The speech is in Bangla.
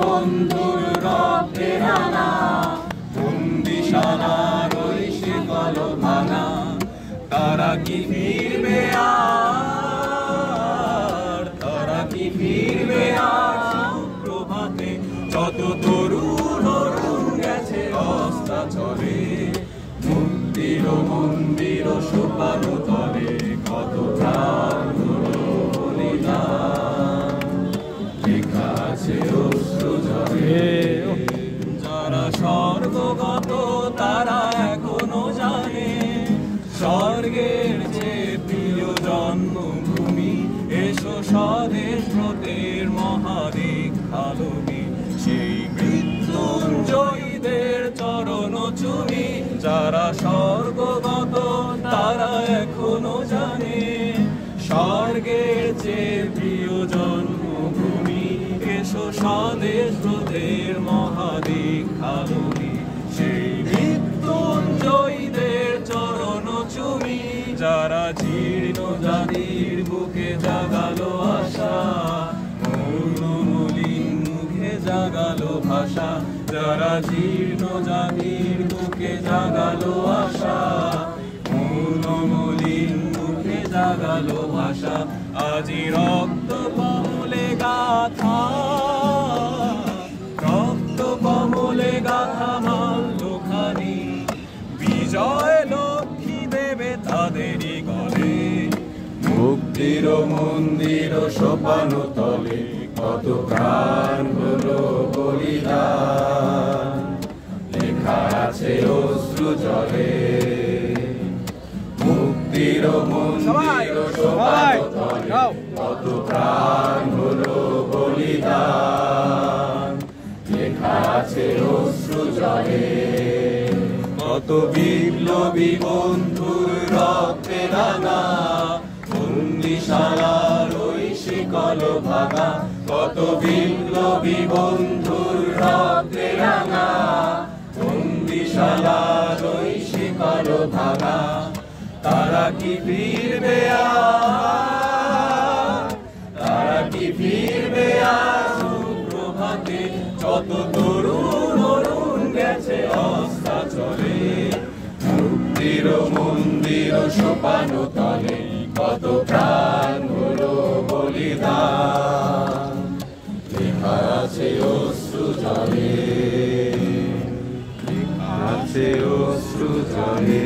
বন্ধুর রক্তে রাঙা, বন্দিশালার ওই শিকল ভাঙা। তারা কি ফিরবে আর, তারা কি ফিরবে আর সুপ্রভাতে? যত তরুণ অরুণ গেছে অস্তাচলে, মুক্তির মন্দির সোপানো তলে কত প্রাণ হলো বলিদান। লেখা আছে অশ্রু জলে। যারা স্বর্গগত তারা এখনো জানে, স্বর্গের যে প্রিয় জন্মভূমি। এসো স্বদেশ ব্রতের মহাদীক্ষালুমি, সেই মৃত্যুঞ্জয়ীদের চরণ চুমি। যারা স্বর্গগত তারা এখনো জানে, স্বর্গের যে প্রিয় জন্মভূমি। এসো স্বদেশ ব্রতের মহাদীক্ষালুমি, সেই মৃত্যুঞ্জয়ীদের চরণ চুমি। যারা জীর্ণ জাতির বুকে জাগালো আশা, মৌন মলিন মুখে জাগালো ভাষা। যারা জীর্ণ জাতির বুকে জাগালো আশা, মৌন মলিন মুখে জাগালো ভাষা। আজি রক্ত কমলে গাথা, রক্ত কমলে গাথা মাল্যখানি। বিজয় লক্ষ্মী দেবে তাদেরই গলে, মুক্তির মন্দির সোপানো তলে কত প্রাণ হলো বলিদান। লেখা আছে অশ্রু জলে, মুক্তির মন্দির সোপানো তলে কত প্রাণ হলো বলিদান। লেখা আছে অশ্রু জলে। কত বিপ্লবী বন্ধুর রক্তে রাঙা, বন্দিশালার ওই শিকল ভাঙা। কত বিপ্লবী বন্ধুর রক্তে রাঙা, বন্দিশালার ওই শিকল ভাঙা। তারা কি ফিরবে আর, তারা কি ফিরবে আর সুপ্রভাতে? যত তরুণ অরুণ গেছে অস্তাচলে, মুক্তির মন্দির সোপানো তলে কত প্রাণ হলো বলিদান। লেখা আছে অশ্রু জলে, লেখা আছে অশ্রু জলে।